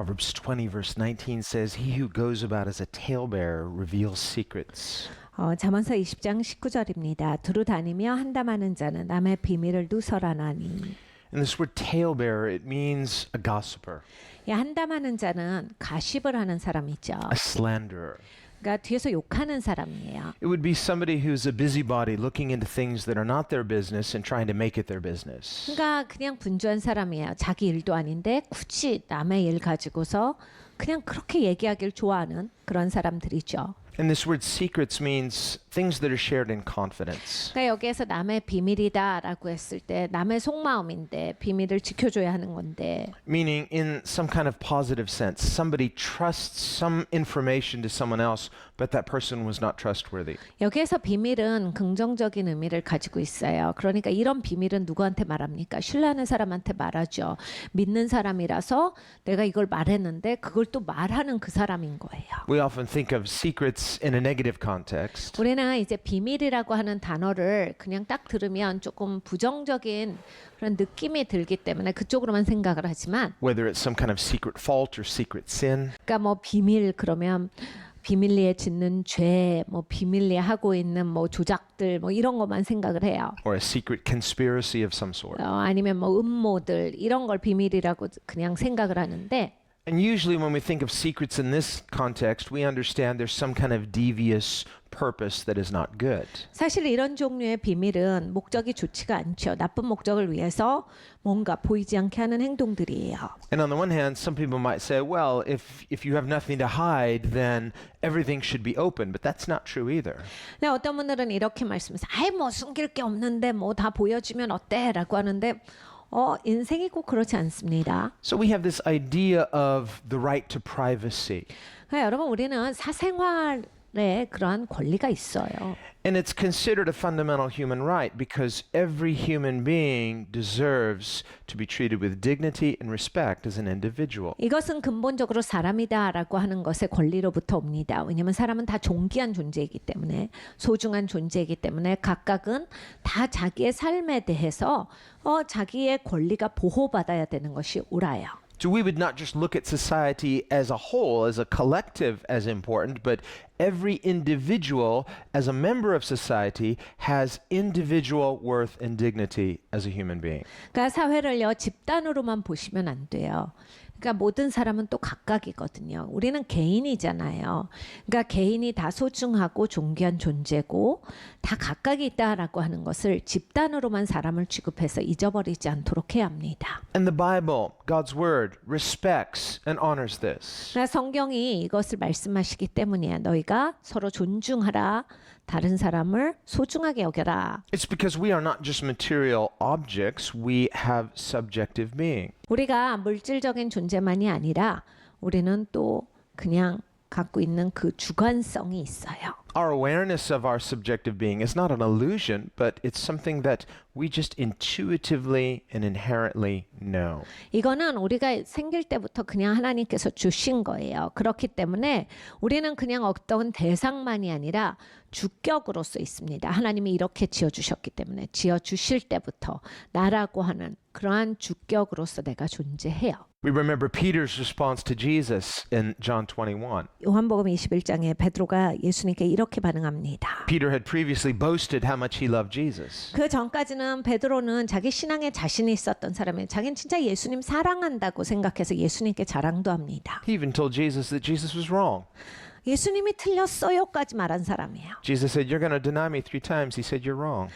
Proverbs 20 verse 19 says, He who goes about as a talebearer reveals secrets. 잠언서 20장 19절입니다. 두루 다니며 한담하는 자는 남의 비밀을 누설하나니. And this word talebearer, it means a gossiper, 한담하는 자는 가십을 하는 사람이죠. a slanderer. 그러니까 뒤에서 욕하는 사람이에요. It would be somebody who's a busybody looking into things that are not their business and trying to make it their business. 그러니까 그냥 분주한 사람이에요. 자기 일도 아닌데 굳이 남의 일 가지고서 그냥 그렇게 얘기하길 좋아하는 그런 사람들이죠. And this word secrets means things that are shared in confidence. 그러니까 여기에서 남의 비밀이다라고 했을 때 남의 속마음인데 비밀을 지켜줘야 하는 건데. Meaning in some kind of positive sense, somebody trusts some information to someone else, but that person was not trustworthy. 여기에서 비밀은 긍정적인 의미를 가지고 있어요. 그러니까 이런 비밀은 누구한테 말합니까? 신뢰하는 사람한테 말하죠. 믿는 사람이라서 내가 이걸 말했는데 그걸 또 말하는 그 사람인 거예요. We often think of secrets in a negative context. 우리는 이제 비밀이라고 하는 단어를 그냥 딱 들으면 조금 부정적인 그런 느낌이 들기 때문에 그쪽으로만 생각을 하지만 Whether it's some kind of secret fault or secret sin. 그러니까 뭐 비밀 그러면 비밀리에 짓는 죄, 뭐 비밀리에 하고 있는 뭐 조작들 뭐 이런 것만 생각을 해요. Or a secret conspiracy of some sort. 아니면 뭐 음모들 이런 걸 비밀이라고 그냥 생각을 하는데 And usually when we think of secrets in this context, we understand there's some kind of devious purpose that is not good. 사실 이런 종류의 비밀은 목적이 좋지가 않죠. 나쁜 목적을 위해서 뭔가 보이지 않게 하는 행동들이에요. And on the one hand, some people might say, well, if you have nothing to hide, then everything should be open. But that's not true either. 근데 어떤 분들은 이렇게 말씀해서 아이 뭐 숨길 게 없는데 뭐 다 보여주면 어때? 라고 하는데 인생이 꼭 그렇지 않습니다. So we have this idea of the right to privacy. 그러니까 여러분 우리는 사생활에 그러한 권리가 있어요. And it's considered a fundamental human right because every human being deserves to be treated with dignity and respect as an individual. 이것은 근본적으로 사람이다라고 하는 것의 권리로부터 옵니다. 왜냐하면 사람은 다 존귀한 존재이기 때문에 소중한 존재이기 때문에 각각은 다 자기의 삶에 대해서 자기의 권리가 보호받아야 되는 것이 옳아요. So we would not just look at society as a whole, as a collective as important, but every individual as a member of society has individual worth and dignity as a human being. 그러니까 사회를요 집단으로만 보시면 안 돼요. 그러니까 모든 사람은 또 각각이거든요. 우리는 개인이잖아요. 그러니까 개인이 다 소중하고 존귀한 존재고 다 각각이 있다라고 하는 것을 집단으로만 사람을 취급해서 잊어버리지 않도록 해야 합니다. And the Bible, God's word, respects and honors this. 그러나 성경이 이것을 말씀하시기 때문이야. 너희가 서로 존중하라. 다른 사람을 소중하게 여겨라. It's because we are not just material objects, we have subjective being. 우리가 물질적인 존재만이 아니라 우리는 또 그냥 갖고 있는 그 주관성이 있어요. Our awareness of our subjective being is not an illusion, but it's something that we just intuitively and inherently know. 이거는 우리가 생길 때부터 그냥 하나님께서 주신 거예요. 그렇기 때문에 우리는 그냥 어떤 대상만이 아니라 주격으로서 있습니다. 하나님이 이렇게 지어주셨기 때문에 지어주실 때부터 나라고 하는 그러한 주격으로서 내가 존재해요. We remember Peter's response to Jesus in John 21. 요한복음 21장에 베드로가 예수님께 이렇게 반응합니다. Peter had previously boasted how much he loved Jesus. 그 전까지는 베드로는 자기 신앙에 자신이 있었던 사람이에요. 자기는 진짜 예수님 사랑한다고 생각해서 예수님께 자랑도 합니다. He even told Jesus that Jesus was wrong. 예수님이 틀렸어요까지 말한 사람이에요. Jesus said, "You're going to deny me 3 times." He said, "You're wrong."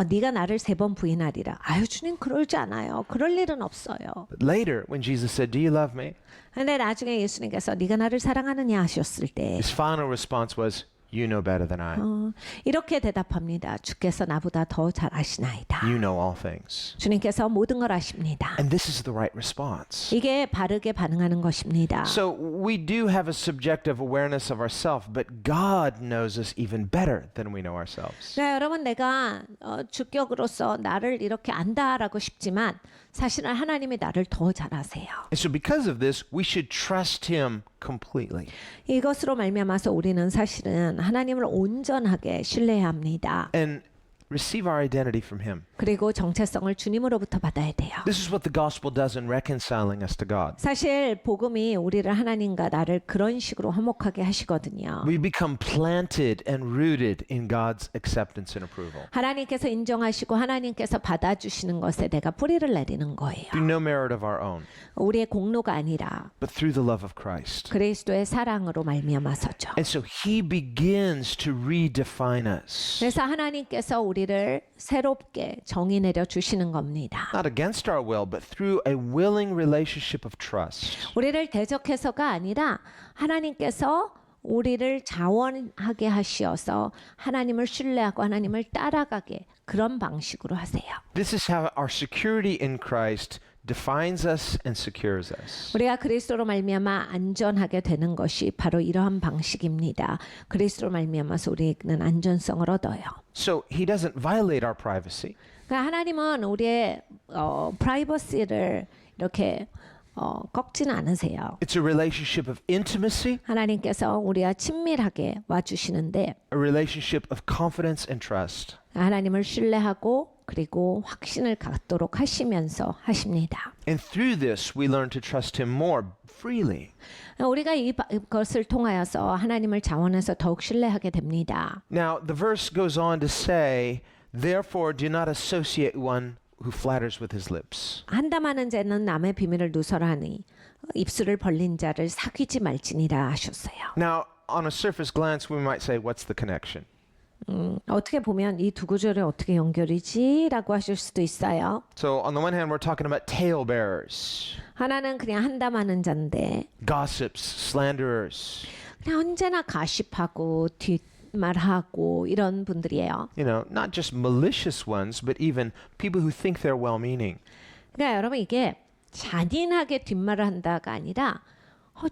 네가 나를 3번 부인하리라. 아유 주님 그러지 않아요. 그럴 일은 없어요. But later, when Jesus said, "Do you love me?" 근데 나중에 예수님께서 네가 나를 사랑하느냐 하셨을 때 His final response was, "You know better than I. 이렇게 대답합니다. 주께서 나보다 더 잘 아시나이다. You know all things." 주님께서 모든 걸 아십니다. And this is the right response. 이게 바르게 반응하는 것입니다. So we do have a subjective awareness of ourselves, but God knows us even better than we know ourselves. 네, 여러분 내가 주격으로서 나를 이렇게 안다라고 싶지만 사실은 하나님이 나를 더 잘 아세요. And so because of this, we should trust Him completely. 이것으로 말미암아서 우리는 사실은 하나님을 온전하게 신뢰해야 합니다. And receive our identity from Him. 그리고 정체성을 주님으로부터 받아야 돼요. This is what the gospel does in reconciling us to God. 사실 복음이 우리를 하나님과 나를 그런 식으로 화목하게 하시거든요. We become planted and rooted in God's acceptance and approval. 하나님께서 인정하시고 하나님께서 받아주시는 것에 내가 뿌리를 내리는 거예요. Through no merit of our own, 우리의 공로가 아니라 but through the love of Christ. 그리스도의 사랑으로 말미암아서죠. And so He begins to redefine us. 그래서 하나님께서 우리를 새롭게 정의 내려 주시는 겁니다. Not against our will, but through a willing relationship of trust. 우리를 대적해서가 아니라 하나님께서 우리를 자원하게 하시어서 하나님을 신뢰하고 하나님을 따라가게 그런 방식으로 하세요. This is how our security in Christ defines us and secures us. 우리가 그리스도로 말미암아 안전하게 되는 것이 바로 이러한 방식입니다. 그리스도로 말미암아서 우리는 안전성을 얻어요. So He doesn't violate our privacy. 그러니까 하나님은 우리의 프라이버시를 이렇게 꺾지는 않으세요. It's a relationship of intimacy, 하나님께서 우리와 친밀하게 와주시는데 a relationship of confidence and trust. 하나님을 신뢰하고 그리고 확신을 갖도록 하시면서 하십니다. And through this, we learn to trust Him more freely. 우리가 이것을 통하여서 하나님을 자원해서 더욱 신뢰하게 됩니다. Now, the verse goes on to say, Therefore, do not associate one who flatters with his lips. 한담하는 자는 남의 비밀을 누설하니 입술을 벌린 자를 사귀지 말지니라 하셨어요. Now, on a surface glance, we might say, what's the connection? 어떻게 보면 이 두 구절이 어떻게 연결이지? 라고 하실 수도 있어요. So, on the one hand, we're talking about talebearers, 하나는 그냥 한담하는 자인데 gossips, slanderers, 그냥 언제나 가십하고 뒷말하고 이런 분들이에요. you know, not just malicious ones, but even people who think they're well-meaning. 그러니까 여러분 이게 잔인하게 뒷말을 한다가 아니라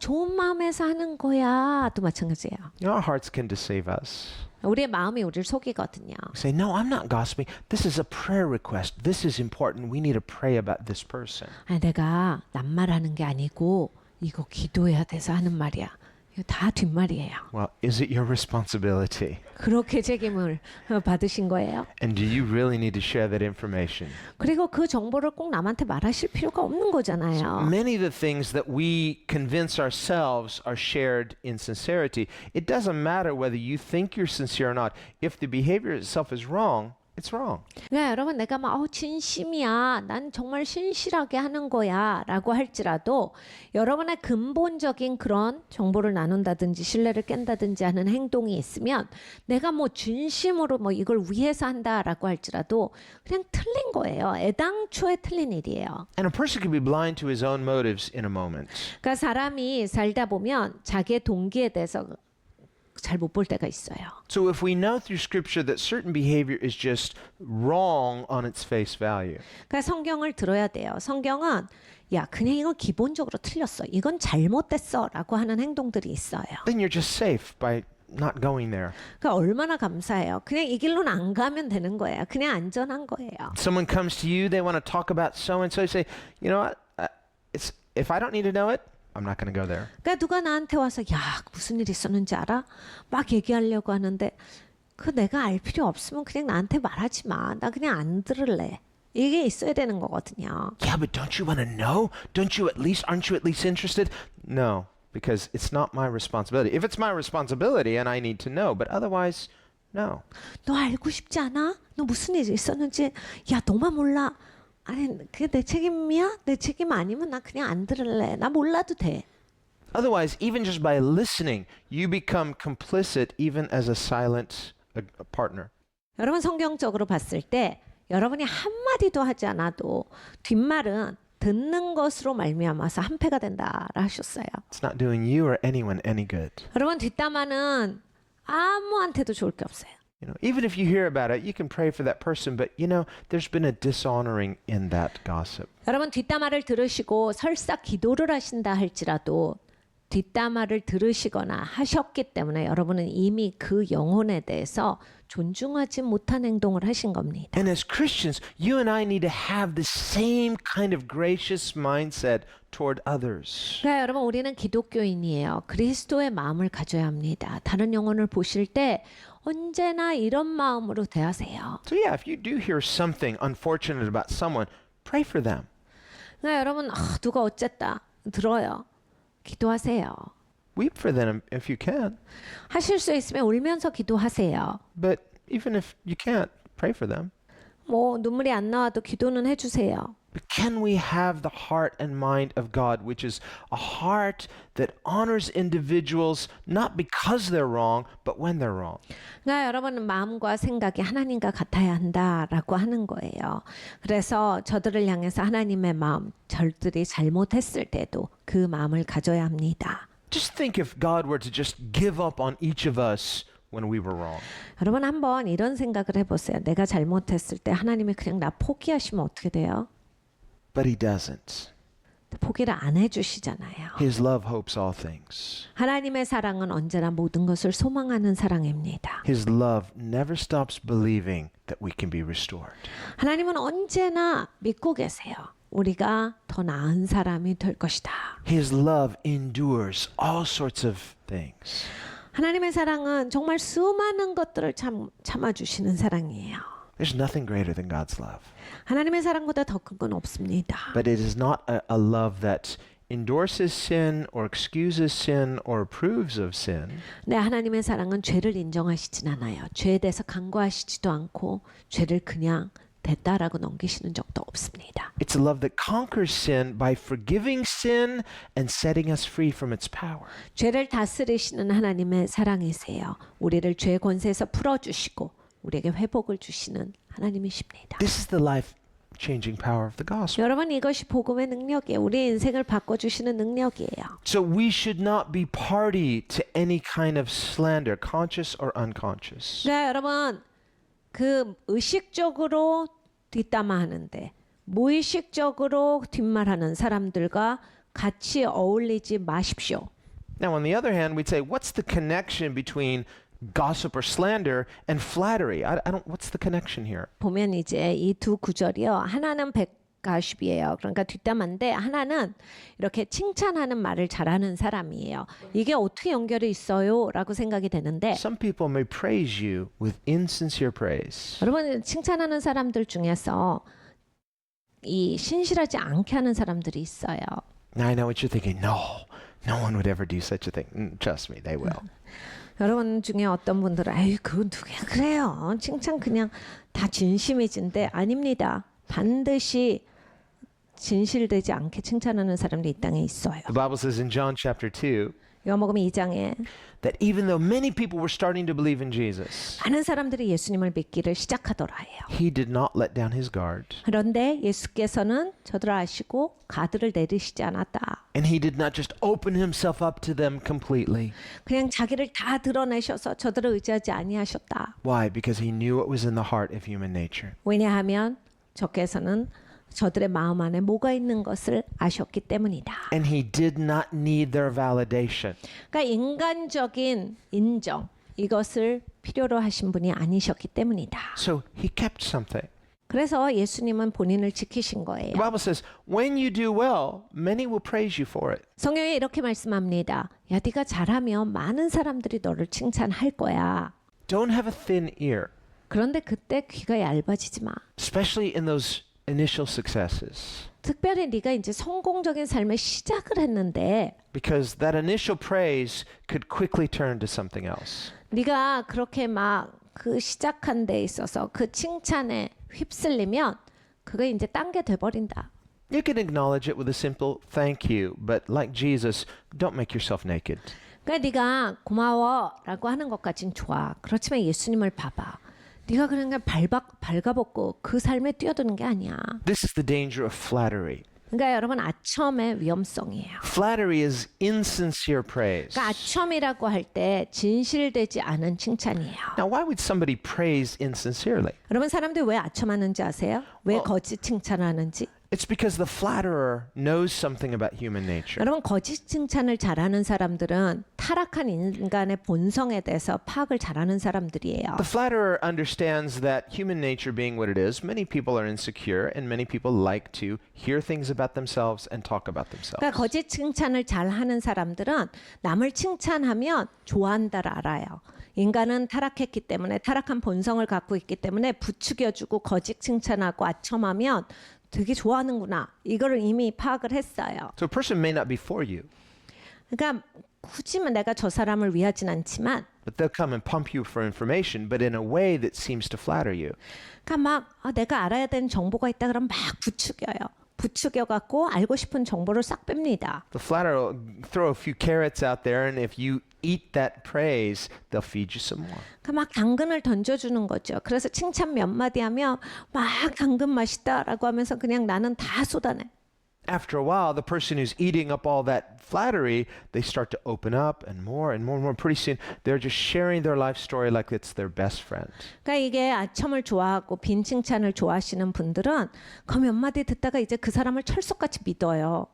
좋은 마음에서 하는 거야 또 마찬가지예요. You know, our hearts can deceive us. 우리의 마음이 우리를 속이거든요. Say, no, I'm not gossiping. This is a prayer request. This is important. We need to pray about this person. 내가 낱말하는 게 아니고 이거 기도해야 돼서 하는 말이야. 이거 다 뒷말이에요. Well, is it your responsibility? 그렇게 책임을 받으신 거예요. And do you really need to share that information? 그리고 그 정보를 꼭 남한테 말하실 필요가 없는 거잖아요. Many of the things that we convince ourselves are shared in sincerity. It doesn't matter whether you think you're sincere or not. If the behavior itself is wrong, it's wrong. 그러니까 여러분 내가 막 진심이야. 난 정말 신실하게 하는 거야. 라고 할지라도 여러분의 근본적인 그런 정보를 나눈다든지 신뢰를 깬다든지 하는 행동이 있으면 내가 뭐 진심으로 뭐 이걸 위해서 한다라고 할지라도 그냥 틀린 거예요. 애당초에 틀린 일이에요. And a person can be blind to his own motives in a moment. 그러니까 사람이 살다 보면 자기의 동기에 대해서 잘 못 볼 때가 있어요. So if we know through scripture that certain behavior is just wrong on its face value, 그러니까 성경을 들어야 돼요. 성경은 야 그냥 이건 기본적으로 틀렸어. 이건 잘못됐어라고 하는 행동들이 있어요. then you're just safe by not going there. 그러니까 얼마나 감사해요. 그냥 이 길로는 안 가면 되는 거예요. 그냥 안전한 거예요. Someone comes to you, they want to talk about so and so, you say, you know what? It's if I don't need to know it, I'm not going to go there. 그러니까 누가 나한테 와서 야 무슨 일 있었는지 알아? 막 얘기하려고 하는데 그 내가 알 필요 없으면 그냥 나한테 말하지 마. 나 그냥 안 들을래. 이게 있어야 되는 거거든요. Yeah, but don't you want to know? Aren't you at least interested? No, because it's not my responsibility. If it's my responsibility and I need to know, but otherwise, no. 너 알고 싶지 않아? 너 무슨 일이 있었는지 야 너만 몰라. 아니 그게 내 책임이야? 내 책임 아니면 나 그냥 안 들을래. 나 몰라도 돼. Otherwise, even just by listening, you become complicit even as a silent partner. 여러분 성경적으로 봤을 때 여러분이 한마디도 하지 않아도 뒷말은 듣는 것으로 말미암아서 한패가 된다라 하셨어요. It's not doing you or anyone any good. 여러분 뒷담화는 아무한테도 좋을 게 없어요. You know, even if you hear about it, you can pray for that person, but you know, there's been a dishonoring in that gossip. 여러분 뒷담화를 들으시고 설사 기도를 하신다 할지라도 뒷담화를 들으시거나 하셨기 때문에 여러분은 이미 그 영혼에 대해서 존중하지 못한 행동을 하신 겁니다. And as Christians, you and I need to have the same kind of gracious mindset toward others. 그러니까 여러분 우리는 기독교인이에요. 그리스도의 마음을 가져야 합니다. 다른 영혼을 보실 때 언제나 이런 마음으로 대하세요. So yeah, if you do hear something unfortunate about someone, pray for them. 그러니까 여러분 누가 어쨌다 들어요. 기도하세요. Weep for them if you can. 하실 수 있으면 울면서 기도하세요. But even if you can't, pray for them. 뭐 눈물이 안 나와도 기도는 해주세요. But can we have the heart and mind of God, which is a heart that honors individuals not because they're wrong, but when they're wrong? 그러니까 여러분 마음과 생각이 하나님과 같아야 한다라고 하는 거예요. 그래서 저들을 향해서 하나님의 마음, 저들이 잘못했을 때도 그 마음을 가져야 합니다. Just think if God were to just give up on each of us when we were wrong. 여러분 한번 이런 생각을 해보세요. 내가 잘못했을 때 하나님이 그냥 나 포기하시면 어떻게 돼요? But he doesn't. 포기를 안 해주시잖아요. His love hopes all things. 하나님의 사랑은 언제나 모든 것을 소망하는 사랑입니다. His love never stops believing that we can be restored. 하나님은 언제나 믿고 계세요. 우리가 더 나은 사람이 될 것이다. His love endures all sorts of things. 하나님의 사랑은 정말 수많은 것들을 참아주시는 사랑이에요. There's nothing greater than God's love. 하나님의 사랑보다 더 큰 건 없습니다. But it is not a love that endorses sin or excuses sin or approves of sin. 네, 하나님의 사랑은 죄를 인정하시진 않아요. 죄에 대해서 간과하시지도 않고 죄를 그냥 됐다라고 넘기시는 적도 없습니다. It's a love that conquers sin by forgiving sin and setting us free from its power. 죄를 다스리시는 하나님의 사랑이세요. 우리를 죄의 권세에서 풀어주시고 우리에게 회복을 주시는 하나님이십니다. This is the life-changing power of the gospel. 여러분 이것이 복음의 능력이에요. 우리 인생을 바꿔주시는 능력이에요. So we should not be party to any kind of slander, conscious or unconscious. 네, 여러분 그 의식적으로 뒷담화하는데 무의식적으로 뒷말하는 사람들과 같이 어울리지 마십시오. Now, on the other hand, we'd say, what's the connection between gossip or slander and flattery? I don't. What's the connection here? 보면 이제 이 두 구절이요. 하나는 백가십이에요. 그러니까 뒷담화인데 하나는 이렇게 칭찬하는 말을 잘하는 사람이에요. 이게 어떻게 연결이 있어요? 라고 생각이 되는데 Some people may praise you with insincere praise. 여러분 칭찬하는 사람들 중에서 이 신실하지 않게 하는 사람들이 있어요. Now I know what you're thinking. No one would ever do such a thing. Trust me, they will. 여러분 중에 어떤 분들은 아유 그건 누구야 그래요. 칭찬 그냥 다 진심이진데 아닙니다. 반드시 진실되지 않게 칭찬하는 사람들이 이 땅에 있어요. The Bible says in John chapter 2 요한복음 2장에 that even though many people were starting to believe in Jesus, 많은 사람들이 예수님을 믿기를 시작하더라 해요. he did not let down his guard. 그런데 예수께서는 저들을 아시고 가드를 내리시지 않았다. And he did not just open himself up to them completely. 그냥 자기를 다 드러내셔서 저들을 의지하지 아니하셨다. Why? Because he knew what was in the heart of human nature. 왜냐하면 저께서는 저들의 마음 안에 뭐가 있는 것을 아셨기 때문이다. And he did not need their validation. 그러니까 인간적인 인정 이것을 필요로 하신 분이 아니셨기 때문이다. So he kept something. 그래서 예수님은 본인을 지키신 거예요. The Bible says, when you do well, many will praise you for it. 성경에 이렇게 말씀합니다. 야, 네가 잘하면 많은 사람들이 너를 칭찬할 거야. Don't have a thin ear, 그런데 그때 귀가 얇아지지 마. especially in those initial successes. 특별히 네가 이제 성공적인 삶의 시작을 했는데 Because that initial praise could quickly turn to something else. 네가 그렇게 막 그 시작한 데 있어서 그 칭찬에 휩쓸리면 그거 이제 딴 게 돼버린다. You can acknowledge it with a simple thank you, but like Jesus, don't make yourself naked. 그러니까 네가 고마워라고 하는 것까진 좋아. 그렇지만 예수님을 봐봐. 네가 그냥 발가벗고 그 삶에 뛰어드는 게 아니야. This is the danger of flattery. 그러니까 여러분 아첨의 위험성이에요. Flattery is insincere praise. 그러니까 아첨이라고 할 때 진실되지 않은 칭찬이에요. Now, why would somebody praise insincerely? 여러분 사람들이 왜 아첨하는지 아세요? 왜 거짓 칭찬하는지? It's because the flatterer knows something about human nature. 여러분 거짓 칭찬을 잘하는 사람들은 타락한 인간의 본성에 대해서 파악을 잘하는 사람들이에요. The flatterer understands that human nature being what it is, many people are insecure and many people like to hear things about themselves and talk about themselves. 그러니까 거짓 칭찬을 잘하는 사람들은 남을 칭찬하면 좋아한다를 알아요. 인간은 타락했기 때문에 타락한 본성을 갖고 있기 때문에 부추겨주고 거짓 칭찬하고 아첨하면 되게 좋아하는구나. 이거를 이미 파악을 했어요. So a person may not be for you, 그러니까 굳이 내가 저 사람을 위하진 않지만 but they'll come and pump you for information, but in a way that seems to flatter you. 그러니까 막 내가 알아야 되는 정보가 있다 그러면 막 부추겨요. 부추겨갖고 알고 싶은 정보를 싹 뺍니다. The flatterer will throw a few carrots out there, and if you eat that praise, they'll feed you some more. 그러니까 막 당근을 던져주는 거죠. 그래서 칭찬 몇 마디 하면 막 당근 맛있다라고 하면서 그냥 나는 다 쏟아내. After a while, the person who's eating up all that flattery, they start to open up and more and more and more. Pretty soon, they're just sharing their life story like it's their best friend. 그러니까 이게 아첨을 좋아하고 빈 칭찬을 좋아하시는 분들은 그 몇 마디 듣다가 이제 그 사람을 철석같이 믿어요.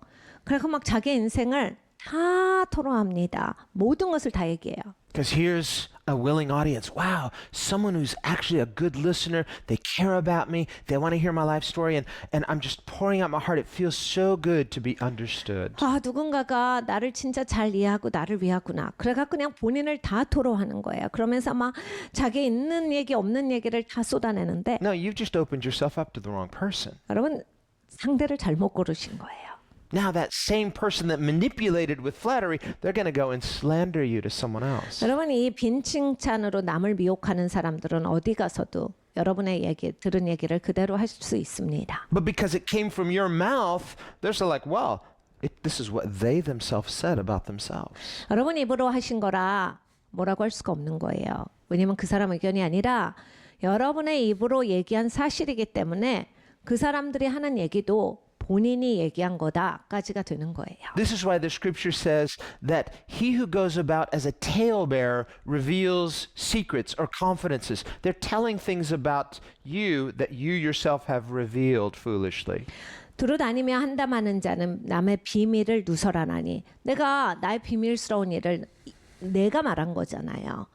그래서 막 자기 인생을 다 토로합니다. 모든 것을 다 얘기해요. Because here's a willing audience. Wow, someone who's actually a good listener. They care about me. They want to hear my life story. And I'm just pouring out my heart. It feels so good to be understood. 누군가가 나를 진짜 잘 이해하고 나를 위하구나. 그래가 그냥 본인을 다 토로하는 거예요. 그러면서 막 자기 있는 얘기 없는 얘기를 다 쏟아내는데 No, you've just opened yourself up to the wrong person. 여러분 상대를 잘못 고르신 거예요. Now that same person that manipulated with flattery, they're going to go and slander you to someone else. 여러분 이 빈 칭찬으로 남을 미혹하는 사람들은 어디 가서도 여러분의 얘기 들은 얘기를 그대로 할 수 있습니다. But because it came from your mouth, they're so like, well, this is what they themselves said about themselves. 여러분 입으로 하신 거라 뭐라고 할 수가 없는 거예요. 왜냐면 그 사람 의견이 아니라 여러분의 입으로 얘기한 사실이기 때문에 그 사람들이 하는 얘기도 본인이 얘기한 거다까지가 되는 거예요. This is why the scripture says that he who goes about as a talebearer reveals secrets or confidences. They're telling things about you that you yourself have revealed foolishly. 두루 다니며 한담하는 자는 남의 비밀을 누설하나니. 내가 나의 비밀스러운 일을 내가 말한 거잖아요.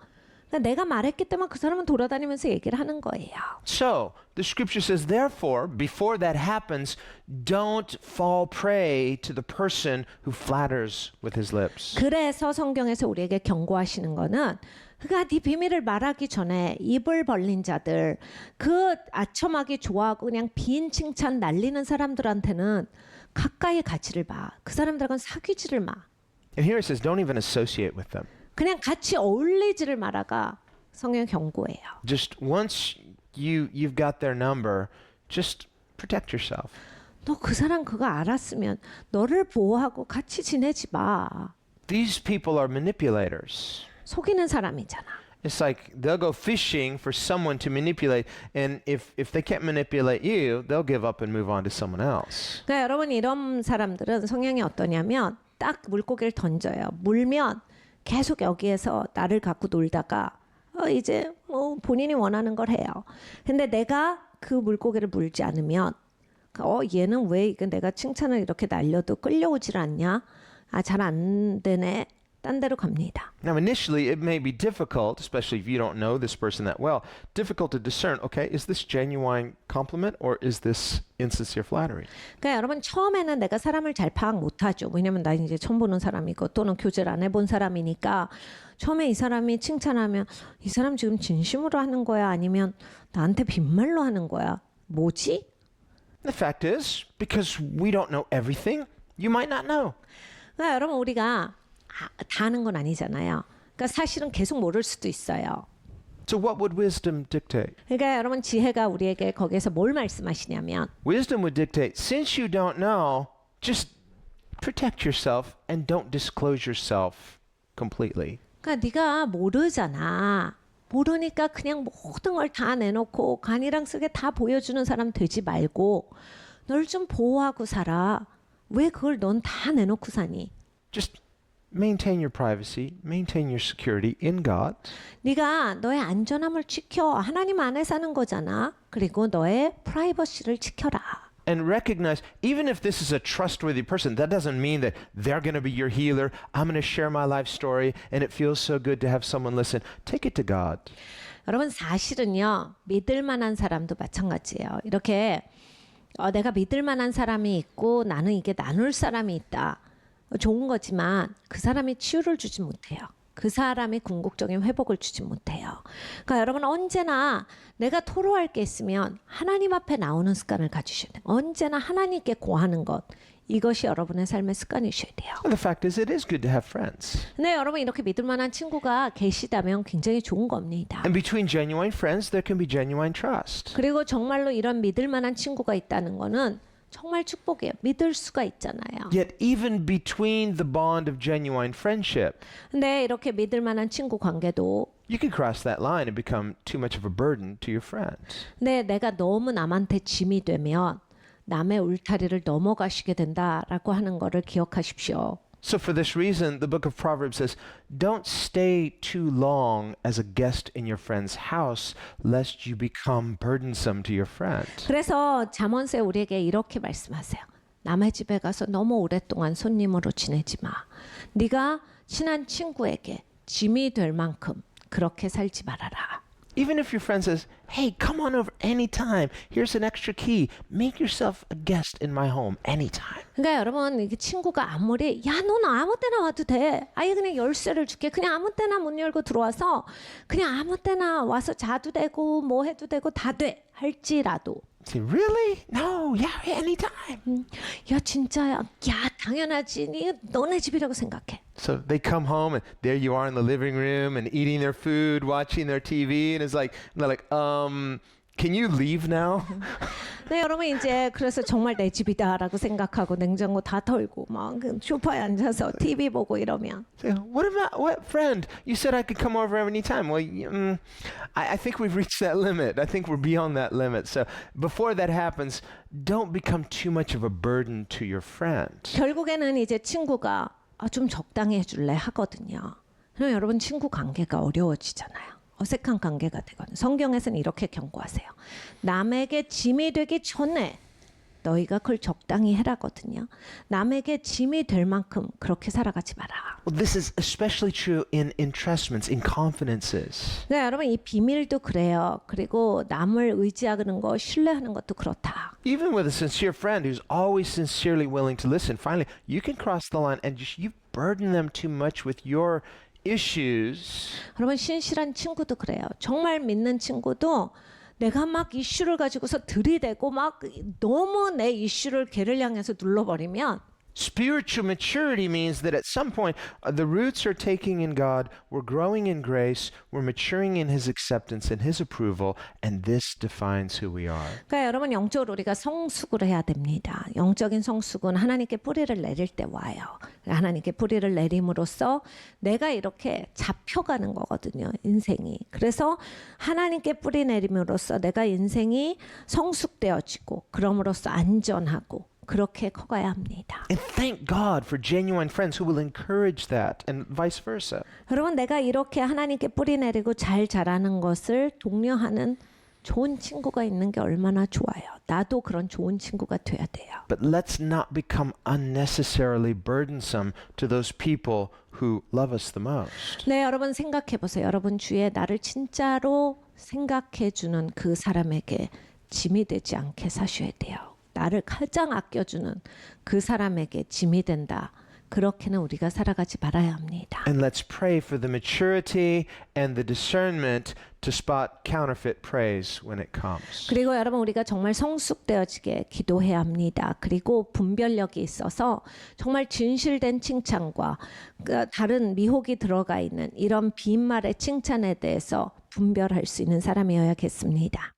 그러니까 내가 말했기 때문에 그 사람은 돌아다니면서 얘기를 하는 거예요. So, the scripture says, therefore, before that happens, don't fall prey to the person who flatters with his lips. 그래서 성경에서 우리에게 경고하시는 거는 그가 네 비밀을 말하기 전에 입을 벌린 자들, 그 아첨하기 좋아하고 그냥 빈 칭찬 날리는 사람들한테는 가까이 가지를 마. 그 사람들하고는 사귀지를 마. And here it says, don't even associate with them. 그냥 같이 어울리지를 말아가 성경 경고해요. Just once you've got their number, just protect yourself. 너 그 사람 그거 알았으면 너를 보호하고 같이 지내지 마. These people are manipulators. 속이는 사람이잖아. It's like they'll go fishing for someone to manipulate, and if they can't manipulate you, they'll give up and move on to someone else. 그러니까 여러분 이런 사람들은 성향이 어떠냐면 딱 물고기를 던져요. 물면 계속 여기에서 나를 갖고 놀다가 이제 뭐 본인이 원하는 걸 해요. 근데 내가 그 물고기를 물지 않으면 얘는 왜 이거 내가 칭찬을 이렇게 날려도 끌려오질 않냐? 잘 안 되네. 딴 데로 갑니다. Now, initially, it may be difficult, especially if you don't know this person that well, difficult to discern, okay, is this genuine compliment or is this insincere flattery? 그러니까 여러분 처음에는 내가 사람을 잘 파악 못하죠. 왜냐면 나 이제 처음 보는 사람이고 또는 교제를 안 해본 사람이니까 처음에 이 사람이 칭찬하면 이 사람 지금 진심으로 하는 거야? 아니면 나한테 빈말로 하는 거야? 뭐지? The fact is, because we don't know everything, you might not know. 그러니까 여러분 우리가 다 아는 건 아니잖아요. 그러니까 사실은 계속 모를 수도 있어요. So what would wisdom dictate? 그러니까 여러분 지혜가 우리에게 거기에서 뭘 말씀하시냐면 Wisdom would dictate, since you don't know, just protect yourself and don't disclose yourself completely. 그러니까 네가 모르잖아. 모르니까 그냥 모든 걸 다 내놓고 간이랑 쓰게 다 보여주는 사람 되지 말고 널 좀 보호하고 살아. 왜 그걸 넌 다 내놓고 사니? Just maintain your privacy, maintain your security in God. 네가 너의 안전함을 지켜. 하나님 안에 사는 거잖아. 그리고 너의 프라이버시를 지켜라. And recognize, even if this is a trustworthy person, that doesn't mean that they're going to be your healer. I'm going to share my life story, and it feels so good to have someone listen. Take it to God. 여러분 사실은요. 믿을 만한 사람도 마찬가지예요. 이렇게 내가 믿을 만한 사람이 있고 나는 이게 나눌 사람이 있다. 좋은 거지만 그 사람이 치유를 주지 못해요. 그 사람이 궁극적인 회복을 주지 못해요. 그러니까 여러분 언제나 내가 토로할 게 있으면 하나님 앞에 나오는 습관을 가지셔야 돼요. 언제나 하나님께 고하는 것. 이것이 여러분의 삶의 습관이셔야 돼요. And the fact is, it is good to have friends. 근데 여러분 이렇게 믿을 만한 친구가 계시다면 굉장히 좋은 겁니다. And between genuine friends, there can be genuine trust. 그리고 정말로 이런 믿을 만한 친구가 있다는 거는 정말 축복이에요. 믿을 수가 있잖아요. Yet, even between the bond of genuine friendship, 근데 이렇게 믿을 만한 친구 관계도 you can cross that line and become too much of a burden to your friends. 근데 내가 너무 남한테 짐이 되면 남의 울타리를 넘어가시게 된다라고 하는 거를 기억하십시오. So, for this reason, the book of Proverbs says, don't stay too long as a guest in your friend's house, lest you become burdensome to your friend. 그래서 잠언서에 우리에게 이렇게 말씀하세요. 남의 집에 가서 너무 오랫동안 손님으로 지내지 마. 네가 친한 친구에게 짐이 될 만큼 그렇게 살지 말아라. Even if your friend says, hey, come on over anytime. Here's an extra key. Make yourself a guest in my home anytime. 그러니까 여러분 이게 친구가 아무리 야 너는 아무 때나 와도 돼. 아예 그냥 열쇠를 줄게. 그냥 아무 때나 문 열고 들어와서 그냥 아무 때나 와서 자도 되고 뭐 해도 되고 다 돼. 할지라도 Say, really? No, yeah, anytime. 야 진짜야. 야 당연하지. 너네 집이라고 생각해. So they come home and there you are in the living room and eating their food, watching their TV, and they're like, can you leave now? 네, 여러분 이제 그래서 정말 내 집이다라고 생각하고 냉장고 다 털고 막 소파에 앉아서 TV 보고 이러면 Say, what friend? You said I could come over anytime. Well, I think we've reached that limit. I think we're beyond that limit. So before that happens, don't become too much of a burden to your friend. 결국에는 이제 친구가 좀 적당히 해줄래 하거든요. 그럼 여러분 친구 관계가 어려워지잖아요. 어색한 관계가 되거든요. 성경에서는 이렇게 경고하세요. 남에게 짐이 되기 전에 너희가 그걸 적당히 해라거든요. 남에게 짐이 될 만큼 그렇게 살아가지 마라. Well, this is especially true in entrustments, in confidences. 네, 여러분 이 비밀도 그래요. 그리고 남을 의지하는 거, 신뢰하는 것도 그렇다. Even with a sincere friend who's always sincerely willing to listen, finally, you can cross the line and you burden them too much with your issues. 여러분 신실한 친구도 그래요. 정말 믿는 친구도 내가 막 이슈를 가지고서 들이대고 막 너무 내 이슈를 걔를 향해서 눌러버리면 Spiritual maturity means that at some point the roots are taking in God, we're growing in grace, we're maturing in His acceptance and His approval, and this defines who we are. 그러니까 여러분 영적으로 우리가 성숙을 해야 됩니다. 영적인 성숙은 하나님께 뿌리를 내릴 때 와요. 하나님께 뿌리를 내림으로써 내가 이렇게 잡혀가는 거거든요. 인생이. 그래서 하나님께 뿌리 내림으로써 내가 인생이 성숙되어지고 그럼으로써 안전하고 그렇게 커가야 합니다. And thank God for genuine friends who will encourage that and vice versa. 여러분 내가 이렇게 하나님께 뿌리 내리고 잘 자라는 것을 독려하는 좋은 친구가 있는 게 얼마나 좋아요. 나도 그런 좋은 친구가 돼야 돼요. But let's not become unnecessarily burdensome to those people who love us the most. 네, 여러분 생각해 보세요. 여러분 주위에 나를 진짜로 생각해 주는 그 사람에게 짐이 되지 않게 사셔야 돼요. 나를 가장 아껴주는 그 사람에게 짐이 된다. 그렇게는 우리가 살아가지 말아야 합니다. And let's pray for the maturity and the discernment to spot counterfeit praise when it comes. 그리고 여러분 우리가 정말 성숙되어지게 기도해야 합니다. 그리고 분별력이 있어서 정말 진실된 칭찬과 다른 미혹이 들어가 있는 이런 빈말의 칭찬에 대해서 분별할 수 있는 사람이어야겠습니다.